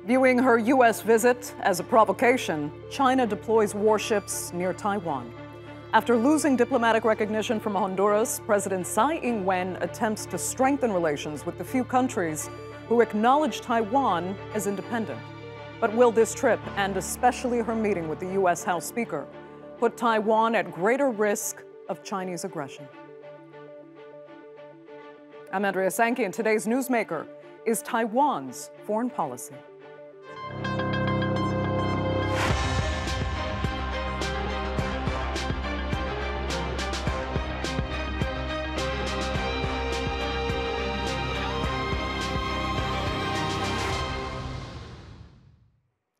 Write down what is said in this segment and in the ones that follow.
Viewing her U.S. visit as a provocation, China deploys warships near Taiwan. After losing diplomatic recognition from Honduras, President Tsai Ing Wen attempts to strengthen relations with the few countries who acknowledge Taiwan as independent. But will this trip, and especially her meeting with the U.S. House Speaker, put Taiwan at greater risk of Chinese aggression? I'm Andrea Sankey, and today's newsmaker is Taiwan's foreign policy.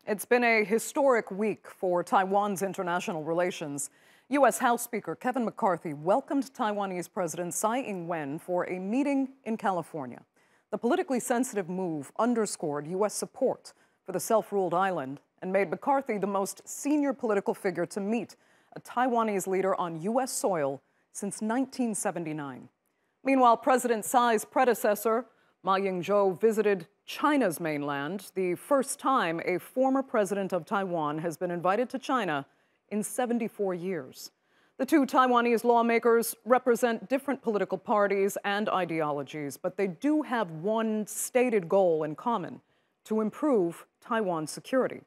It's been a historic week for Taiwan's international relations. U.S. House Speaker Kevin McCarthy welcomed Taiwanese President Tsai Ing Wen for a meeting in California. The politically sensitive move underscored U.S. support for the self-ruled island and made McCarthy the most senior political figure to meet a Taiwanese leader on U.S. soil since 1979. Meanwhile, President Tsai's predecessor, Ma Ying-jeou, visited China's mainland, the first time a former president of Taiwan has been invited to China in 74 years. The two Taiwanese lawmakers represent different political parties and ideologies, but they do have one stated goal in common: to improve Taiwan's security.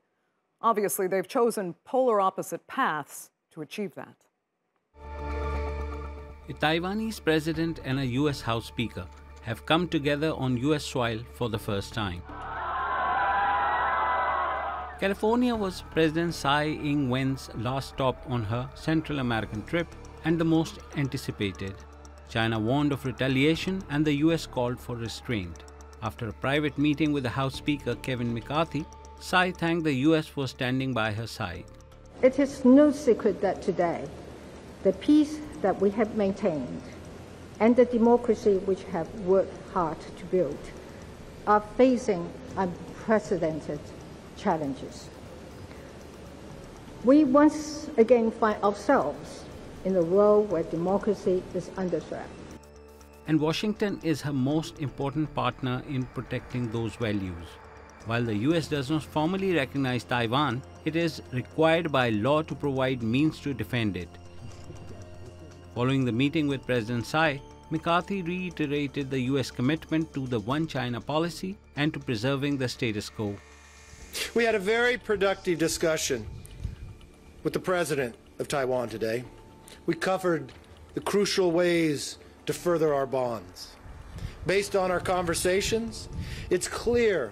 Obviously, they've chosen polar opposite paths to achieve that. A Taiwanese president and a U.S. House Speaker have come together on U.S. soil for the first time. California was President Tsai Ing Wen's last stop on her Central American trip and the most anticipated. China warned of retaliation and the U.S. called for restraint. After a private meeting with the House Speaker Kevin McCarthy, Tsai thanked the U.S. for standing by her side. It is no secret that today, the peace that we have maintained and the democracy which have worked hard to build are facing unprecedented challenges. We once again find ourselves in a world where democracy is under threat. And Washington is her most important partner in protecting those values. While the US does not formally recognize Taiwan, it is required by law to provide means to defend it. Following the meeting with President Tsai, McCarthy reiterated the US commitment to the One China policy and to preserving the status quo. We had a very productive discussion with the President of Taiwan today. We covered the crucial ways to further our bonds. Based on our conversations, it's clear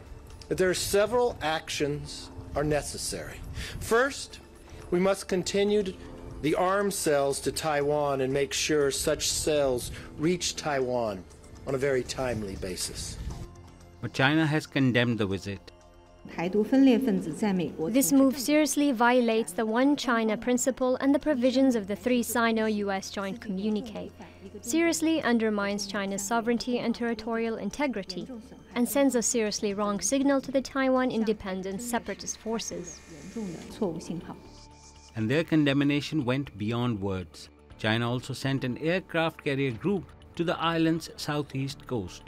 that there are several actions are necessary. First, we must continue the arms sales to Taiwan and make sure such sales reach Taiwan on a very timely basis. But China has condemned the visit. This move seriously violates the One China principle and the provisions of the three Sino-US joint communique, seriously undermines China's sovereignty and territorial integrity, and sends a seriously wrong signal to the Taiwan independent separatist forces. And their condemnation went beyond words. China also sent an aircraft carrier group to the island's southeast coast.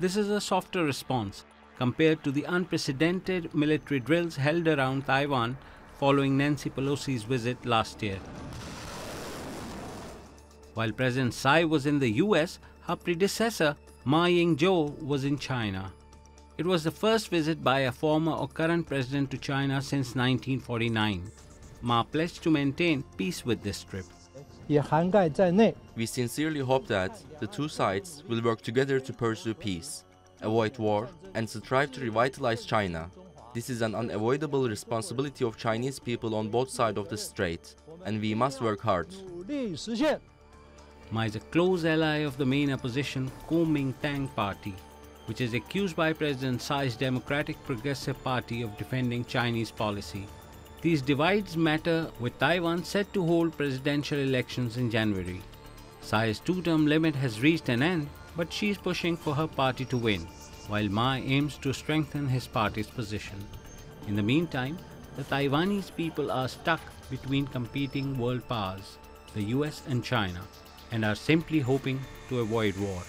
This is a softer response compared to the unprecedented military drills held around Taiwan following Nancy Pelosi's visit last year. While President Tsai was in the US, her predecessor, Ma Ying-jeou, was in China. It was the first visit by a former or current president to China since 1949. Ma pledged to maintain peace with this trip. We sincerely hope that the two sides will work together to pursue peace, avoid war, and strive to revitalize China. This is an unavoidable responsibility of Chinese people on both sides of the strait, and we must work hard. Ma is a close ally of the main opposition Kuomintang party, which is accused by President Tsai's Democratic Progressive Party of defending Chinese policy. These divides matter, with Taiwan set to hold presidential elections in January. Tsai's two-term limit has reached an end, but she is pushing for her party to win, while Ma aims to strengthen his party's position. In the meantime, the Taiwanese people are stuck between competing world powers, the US and China, and are simply hoping to avoid war.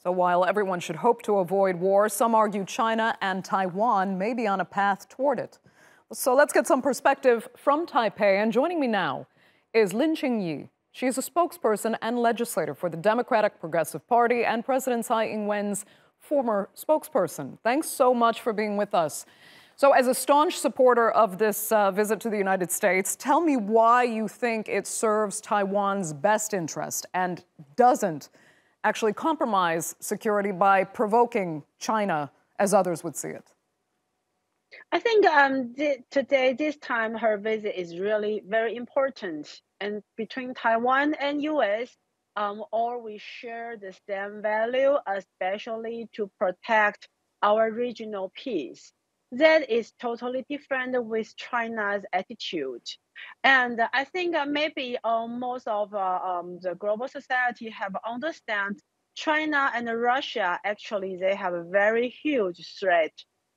So while everyone should hope to avoid war, some argue China and Taiwan may be on a path toward it. So let's get some perspective from Taipei. And joining me now is Lin Ching-Yi. She is a spokesperson and legislator for the Democratic Progressive Party and President Tsai Ing Wen's former spokesperson. Thanks so much for being with us. So as a staunch supporter of this visit to the United States, tell me why you think it serves Taiwan's best interest and doesn't actually compromise security by provoking China, as others would see it. I think today, this time, her visit is really very important. And between Taiwan and U.S., all we share the same value, especially to protect our regional peace. That is totally different with China's attitude. And I think maybe most of the global society have understand China and Russia, actually, they have a very huge threat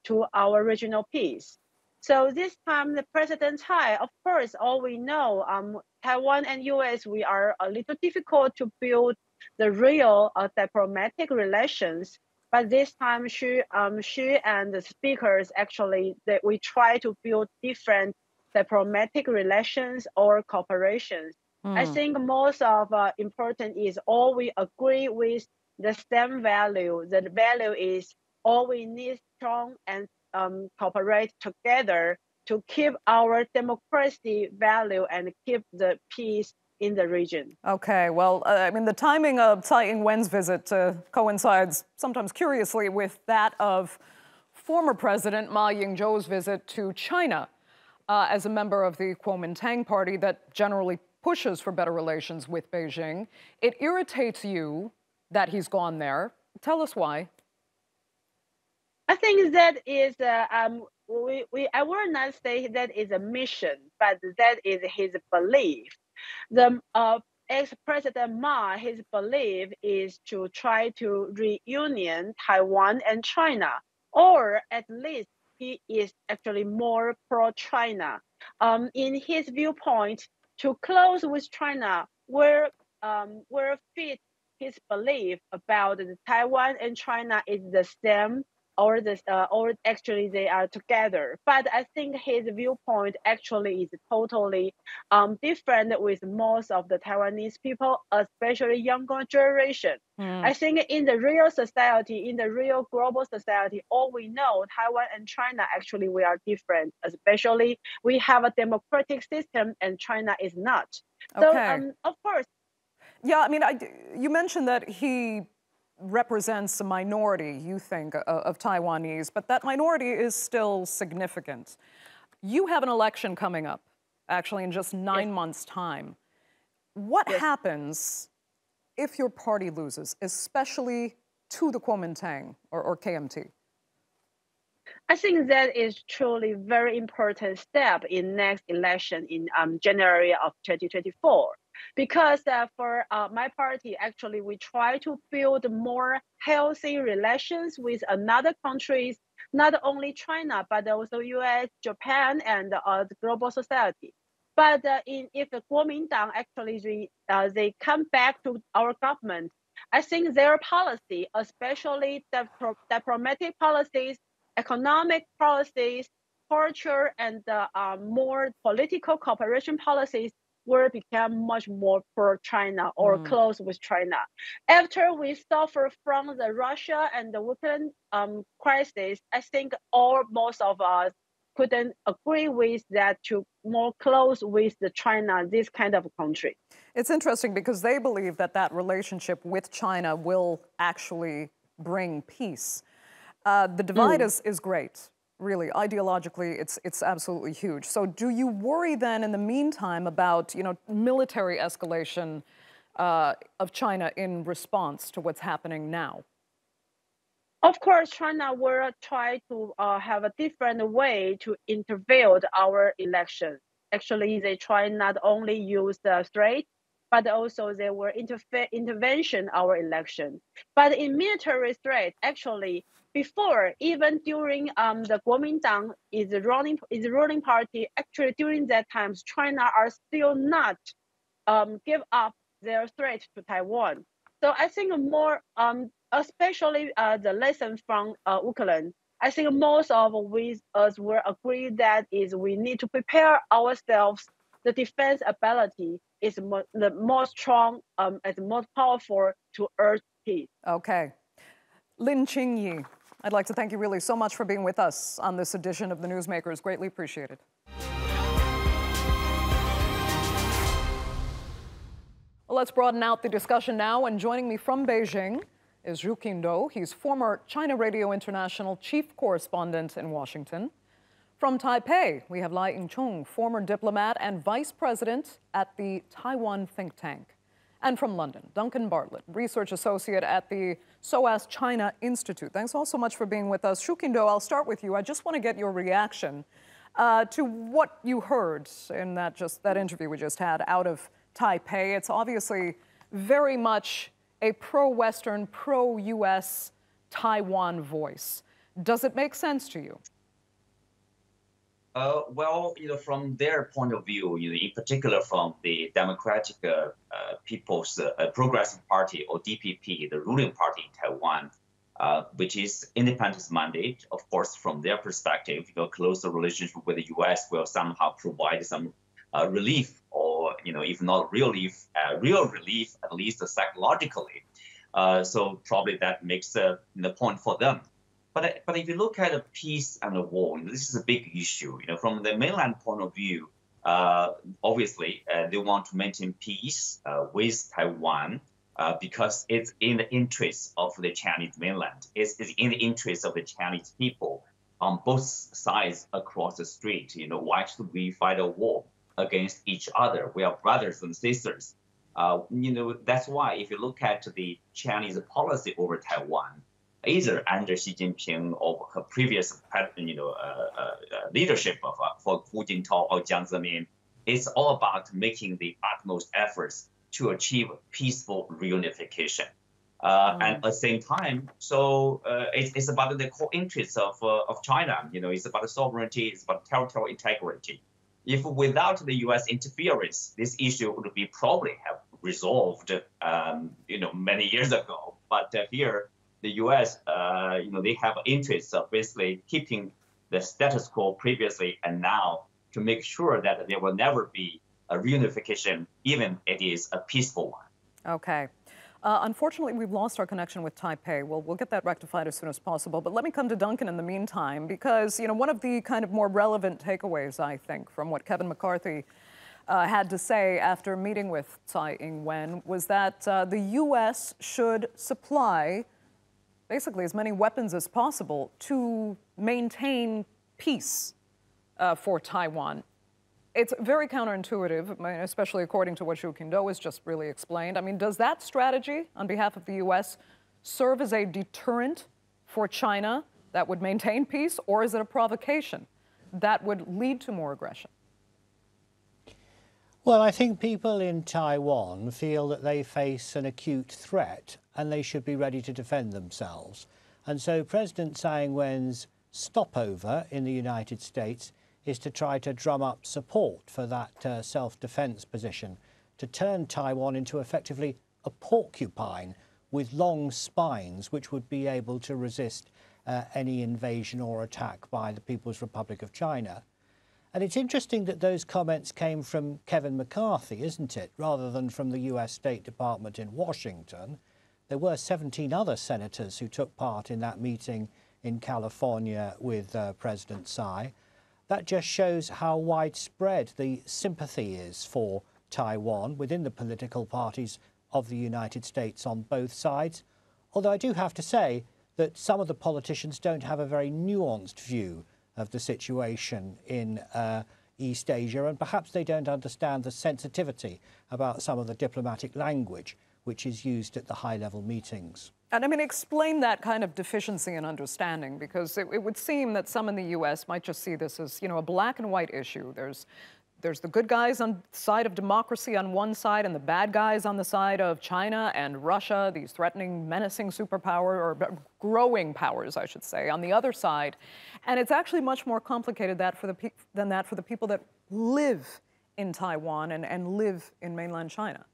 to our regional peace. So this time, the President Tsai, of course, all we know, Taiwan and U.S., we are a little difficult to build the real diplomatic relations. But this time, she and the speakers actually, we try to build different diplomatic relations or cooperations. I think most of important is all we agree with the same value. The value is all we need strong and cooperate together to keep our democracy value and keep the peace in the region. Okay, well, I mean, the timing of Tsai Ing Wen's visit coincides sometimes curiously with that of former President Ma Ying-jeou's visit to China as a member of the Kuomintang party that generally pushes for better relations with Beijing. It irritates you that he's gone there. Tell us why. I think that is, I will not say that is a mission, but that is his belief. The ex-President Ma, his belief is to try to reunion Taiwan and China, or at least he is actually more pro-China. In his viewpoint, to close with China will fit his belief about the Taiwan and China is the same, or actually they are together. But I think his viewpoint actually is totally different with most of the Taiwanese people, especially younger generation. I think in the real society, in the real global society, all we know, Taiwan and China, actually we are different, especially we have a democratic system and China is not. So of course. Yeah, I mean, you mentioned that he represents a minority, you think, of Taiwanese, but that minority is still significant. You have an election coming up, actually, in just 9 months' time. What happens if your party loses, especially to the Kuomintang or KMT? I think that is truly very important step in next election in January of 2024. Because for my party, actually, we try to build more healthy relations with another countries, not only China, but also US, Japan, and the global society. But if the Kuomintang actually they come back to our government, I think their policy, especially the diplomatic policies, economic policies, culture, and more political cooperation policies, will become much more pro-China or close with China. After we suffer from the Russia and the Ukraine crisis, I think most of us couldn't agree with that to more close with the China, this kind of country. It's interesting because they believe that that relationship with China will actually bring peace. The divide is great. Really, ideologically, it's absolutely huge. So do you worry then in the meantime about, military escalation of China in response to what's happening now? Of course, China will try to have a different way to intervene our elections. Actually, they try not only use the threat, but also they will intervention our election. But in military threat, actually, before, even during the Kuomintang is the ruling party, actually during that times, China are still not give up their threat to Taiwan. So I think more especially the lesson from Ukraine. I think most of us will agree that we need to prepare ourselves. The defense ability is the most strong and the most powerful to urge peace. Okay. Lin Ching-Yi, I'd like to thank you really so much for being with us on this edition of The Newsmakers. Greatly appreciated. Well, let's broaden out the discussion now. And joining me from Beijing is Qinduo. He's former China Radio International chief correspondent in Washington. From Taipei, we have Lai I-Chung, former diplomat and vice president at the Taiwan think tank. And from London, Duncan Bartlett, research associate at the SOAS China Institute. Thanks all so much for being with us. Qinduo, I'll start with you. I just want to get your reaction to what you heard in that interview we just had out of Taipei. It's obviously very much a pro-Western, pro-U.S. Taiwan voice. Does it make sense to you? Well, from their point of view, in particular from the Democratic People's Progressive Party, or DPP, the ruling party in Taiwan, which is independence mandate, of course, from their perspective, closer relationship with the U.S. will somehow provide some relief, or if not real relief, at least psychologically. So probably that makes the point for them. But if you look at peace and the war, this is a big issue. From the mainland point of view, obviously they want to maintain peace with Taiwan because it's in the interest of the Chinese mainland. It's in the interest of the Chinese people on both sides across the street. Why should we fight a war against each other? We are brothers and sisters. That's why if you look at the Chinese policy over Taiwan, either under Xi Jinping or her previous, leadership for Hu Jintao or Jiang Zemin, it's all about making the utmost efforts to achieve peaceful reunification. And at the same time, so it's about the core interests of China. It's about sovereignty, it's about territorial integrity. If without the U.S. interference, this issue would be probably have resolved, many years ago. But here, the U.S., they have interests of basically keeping the status quo previously and now to make sure that there will never be a reunification, even if it is a peaceful one. Okay. Unfortunately, we've lost our connection with Taipei. We'll get that rectified as soon as possible. But let me come to Duncan in the meantime, because one of the kind of more relevant takeaways, I think, from what Kevin McCarthy had to say after meeting with Tsai Ing Wen was that the U.S. should supply basically as many weapons as possible to maintain peace for Taiwan. It's very counterintuitive, especially according to what Qinduo has just really explained. Does that strategy on behalf of the U.S. serve as a deterrent for China that would maintain peace, or is it a provocation that would lead to more aggression? Well, I think people in Taiwan feel that they face an acute threat and they should be ready to defend themselves. And so President Tsai Ing Wen's stopover in the United States is to try to drum up support for that self-defense position, to turn Taiwan into effectively a porcupine with long spines which would be able to resist any invasion or attack by the People's Republic of China. And it's interesting that those comments came from Kevin McCarthy, isn't it, rather than from the US State Department in Washington. There were 17 other senators who took part in that meeting in California with President Tsai. That just shows how widespread the sympathy is for Taiwan within the political parties of the United States on both sides. Although I do have to say that some of the politicians don't have a very nuanced view of the situation in East Asia, and perhaps they don't understand the sensitivity about some of the diplomatic language which is used at the high-level meetings. And explain that kind of deficiency in understanding, because it would seem that some in the U.S. might just see this as, a black and white issue. There's the good guys on the side of democracy on one side and the bad guys on the side of China and Russia, these threatening, menacing superpower, or growing powers, I should say, on the other side. And it's actually much more complicated than that for the people that live in Taiwan and live in mainland China.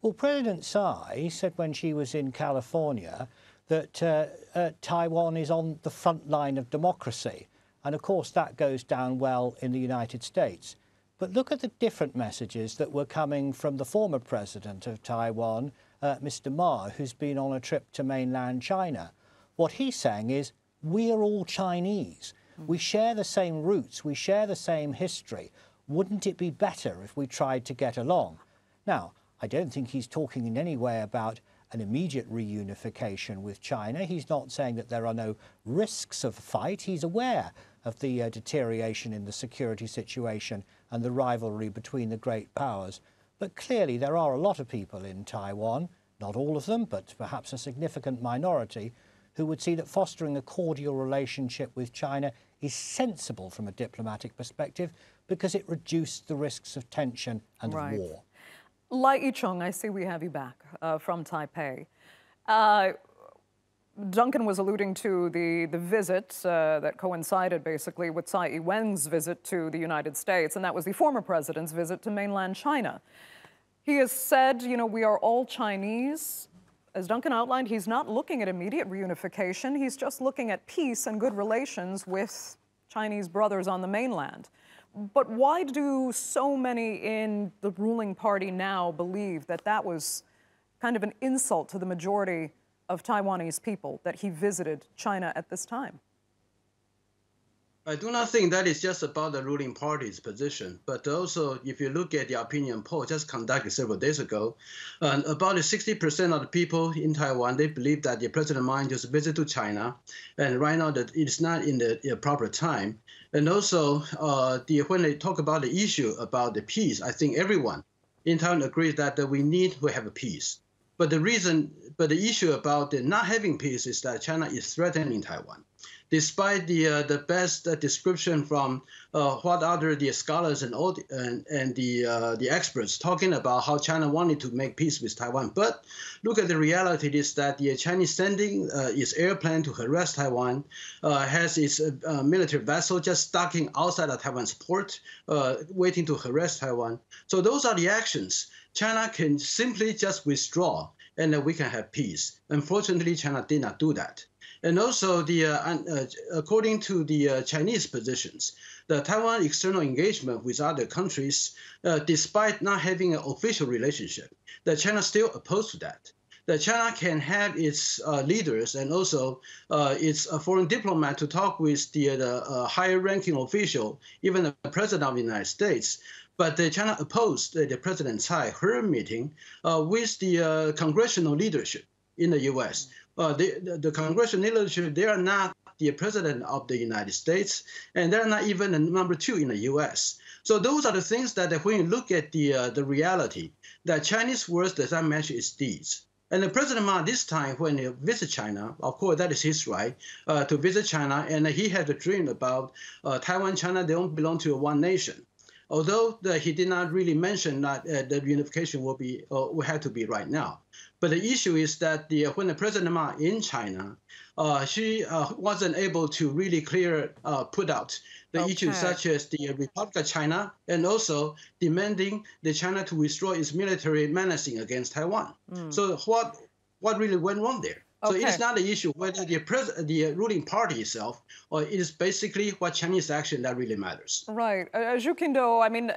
Well, President Tsai said when she was in California that Taiwan is on the front line of democracy. And of course, that goes down well in the United States. But look at the different messages that were coming from the former president of Taiwan, Mr. Ma, who's been on a trip to mainland China. What he's saying is, we are all Chinese. We share the same roots. We share the same history. Wouldn't it be better if we tried to get along? Now, I don't think he's talking in any way about an immediate reunification with China. He's not saying that there are no risks of a fight. He's aware of the deterioration in the security situation and the rivalry between the great powers. But clearly there are a lot of people in Taiwan, not all of them, but perhaps a significant minority, who would see that fostering a cordial relationship with China is sensible from a diplomatic perspective because it reduced the risks of tension and of war. Lai I-Chung, I see we have you back from Taipei. Duncan was alluding to the visit that coincided basically with Tsai Ing Wen's visit to the United States, and that was the former president's visit to mainland China. He has said, you know, we are all Chinese. As Duncan outlined, he's not looking at immediate reunification. He's just looking at peace and good relations with Chinese brothers on the mainland. But why do so many in the ruling party now believe that that was kind of an insult to the majority of Taiwanese people that he visited China at this time? I do not think that is just about the ruling party's position, but also if you look at the opinion poll just conducted several days ago, about 60% of the people in Taiwan, they believe that the President might just visit to China, and right now that it's not in the proper time. And also, when they talk about the issue about the peace, I think everyone in Taiwan agrees that we need to have a peace. But the issue about not having peace is that China is threatening Taiwan. Despite the best description from what other the scholars and the experts talking about how China wanted to make peace with Taiwan, but look at the reality is that the Chinese sending its airplane to harass Taiwan, has its military vessel just docking outside of Taiwan's port, waiting to harass Taiwan. So those are the actions. China can simply just withdraw, and we can have peace. Unfortunately, China did not do that. And also, according to the Chinese positions, the Taiwan external engagement with other countries, despite not having an official relationship, that China still opposed to that. That China can have its leaders and also its foreign diplomat to talk with the higher-ranking official, even the President of the United States. But China opposed the President Tsai, her meeting with the congressional leadership in the U.S. The congressional leadership, they are not the president of the United States, and they're not even the number 2 in the U.S. So those are the things that when you look at the reality, that Chinese words does not match its deeds. And the President Ma this time, when he visited China, of course, that is his right to visit China, and he had a dream about Taiwan, China, they don't belong to one nation. Although he did not really mention that the reunification will have to be right now. But the issue is that when the President Ma in China, she wasn't able to really put out the issues such as the Republic of China and also demanding the China to withdraw its military menacing against Taiwan. So what really went wrong there? So it is not the issue whether the ruling party itself, or it is basically what Chinese action that really matters. Right. Qinduo, I mean,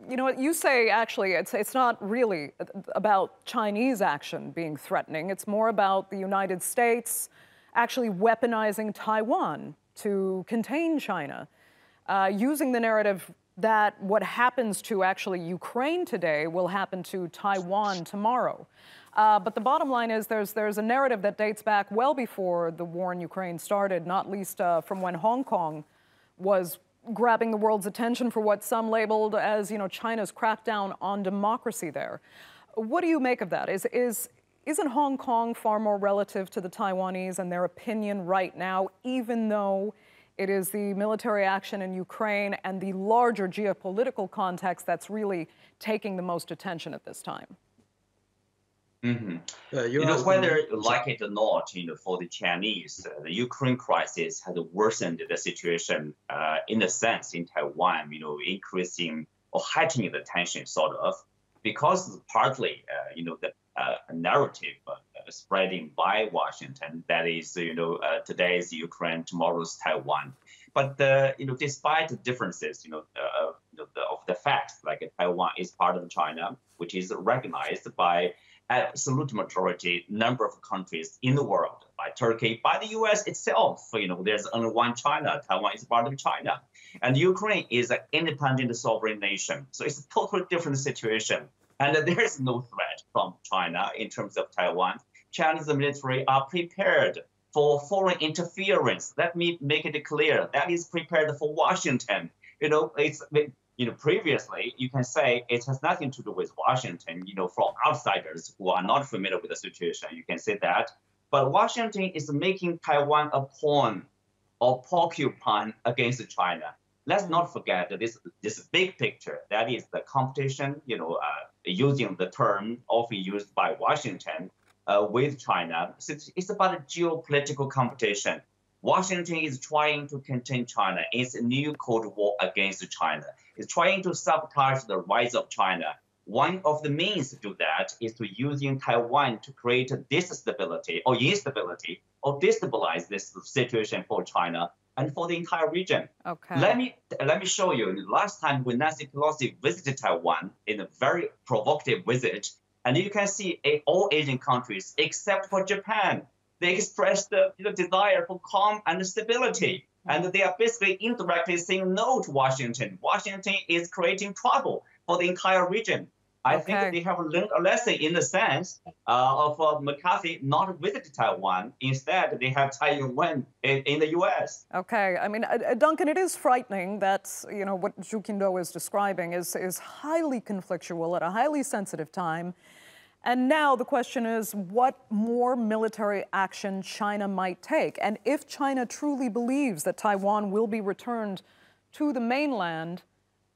you know what you say, actually, it's not really about Chinese action being threatening. It's more about the United States actually weaponizing Taiwan to contain China, using the narrative that what happens to actually Ukraine today will happen to Taiwan tomorrow. But the bottom line is there's a narrative that dates back well before the war in Ukraine started, not least from when Hong Kong was grabbing the world's attention for what some labeled as, you know, China's crackdown on democracy there. What do you make of that? Isn't Hong Kong far more relative to the Taiwanese and their opinion right now, even though it is the military action in Ukraine and the larger geopolitical context that's really taking the most attention at this time? You know, whether you like it or not, you know, for the Chinese, the Ukraine crisis has worsened the situation in a sense in Taiwan, you know, increasing or heightening the tension, sort of. because partly, the narrative spreading by Washington, that is, today's Ukraine, tomorrow's Taiwan. But despite the differences, of the facts, like Taiwan is part of China, which is recognized by absolute majority number of countries in the world, by Turkey, by the U.S. itself. There's only one China. Taiwan is part of China, and Ukraine is an independent sovereign nation. So it's a totally different situation. And there is no threat from China in terms of Taiwan. Chinese military are prepared for foreign interference. Let me make it clear. That is prepared for Washington. Previously, you can say it has nothing to do with Washington, from outsiders who are not familiar with the situation, you can say that. But Washington is making Taiwan a pawn or porcupine against China. Let's not forget that this big picture, that is the competition, using the term often used by Washington with China. It's about a geopolitical competition. Washington is trying to contain China. It's a new Cold War against China. It's trying to sabotage the rise of China. One of the means to do that is to using Taiwan to create instability or destabilize this situation for China and for the entire region. Okay. Let me show you. Last time when Nancy Pelosi visited Taiwan in a very provocative visit, and you can see all Asian countries except for Japan, they expressed the desire for calm and stability. And they are basically indirectly saying no to Washington. Washington is creating trouble for the entire region. I think they have learned a lesson in the sense of McCarthy not visiting Taiwan. Instead, they have Tsai Ing Wen in the U.S. Okay. I mean, Duncan, it is frightening that, what Qinduo is describing is highly conflictual at a highly sensitive time. And now the question is what more military action China might take. And if China truly believes that Taiwan will be returned to the mainland,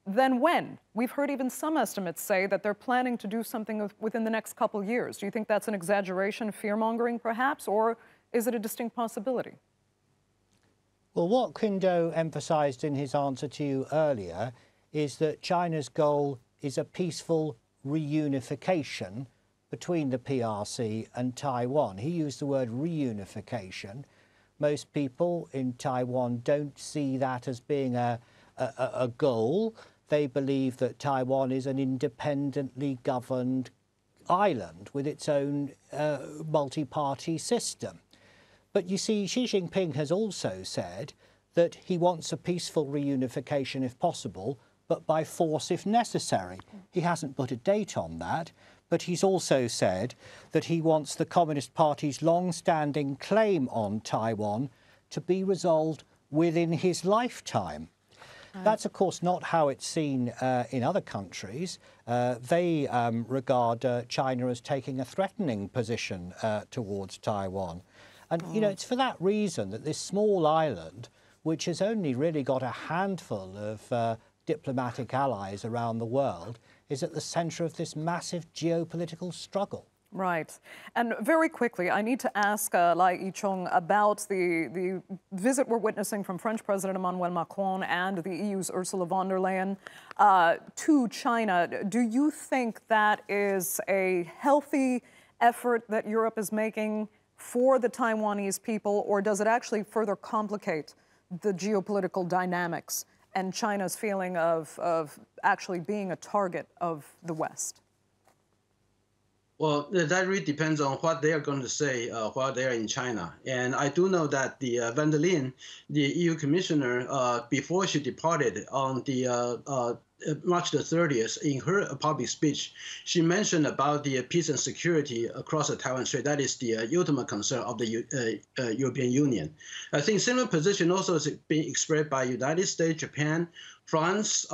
then when? We've heard even some estimates say that they're planning to do something within the next couple of years. Do you think that's an exaggeration, fear-mongering perhaps, or is it a distinct possibility? Well, what Qinduo emphasized in his answer to you earlier is that China's goal is a peaceful reunification between the PRC and Taiwan. He used the word reunification. Most people in Taiwan don't see that as being a goal. They believe that Taiwan is an independently governed island with its own multi-party system. But you see, Xi Jinping has also said that he wants a peaceful reunification if possible, but by force if necessary. He hasn't put a date on that, but he's also said that he wants the Communist Party's long-standing claim on Taiwan to be resolved within his lifetime. That's, of course, not how it's seen in other countries. They regard China as taking a threatening position towards Taiwan. And, it's for that reason that this small island, which has only really got a handful of diplomatic allies around the world, is at the centre of this massive geopolitical struggle. Right. And very quickly, I need to ask Lai I-Chung about the visit we're witnessing from French President Emmanuel Macron and the EU's Ursula von der Leyen to China. Do you think that is a healthy effort that Europe is making for the Taiwanese people, or does it actually further complicate the geopolitical dynamics and China's feeling of actually being a target of the West? Well, that really depends on what they are going to say while they are in China. And I do know that the von der Leyen, the EU commissioner, before she departed on the March the 30th, in her public speech, she mentioned about the peace and security across the Taiwan Strait. That is the ultimate concern of the European Union. I think similar position also is being expressed by United States, Japan, France,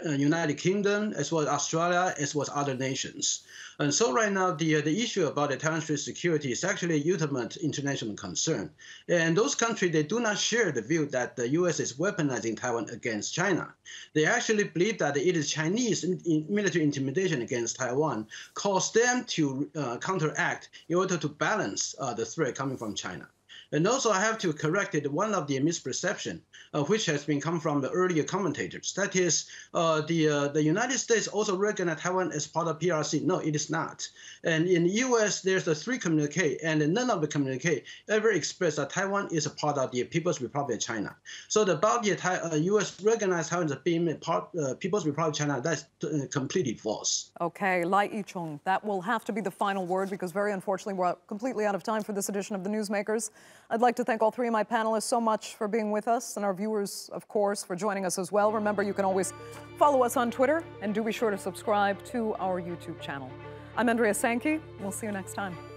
United Kingdom, as well as Australia, as well as other nations. And so right now, the issue about the Taiwan Strait security is actually a ultimate international concern. And those countries, they do not share the view that the U.S. is weaponizing Taiwan against China. They actually believe that it is Chinese military intimidation against Taiwan caused them to counteract in order to balance the threat coming from China. And also, I have to correct it, one of the misperception, which has been come from the earlier commentators. That is, the United States also recognize Taiwan as part of PRC. No, it is not. And in the U.S., there's the 3 communique, and none of the communique ever express that Taiwan is a part of the People's Republic of China. So about the U.S. recognize Taiwan as being part People's Republic of China, that's completely false. Okay, Lai I-Chung, that will have to be the final word because very unfortunately we're completely out of time for this edition of The Newsmakers. I'd like to thank all 3 of my panelists so much for being with us, and our viewers, of course, for joining us as well. Remember, you can always follow us on Twitter, and do be sure to subscribe to our YouTube channel. I'm Andrea Sankey. We'll see you next time.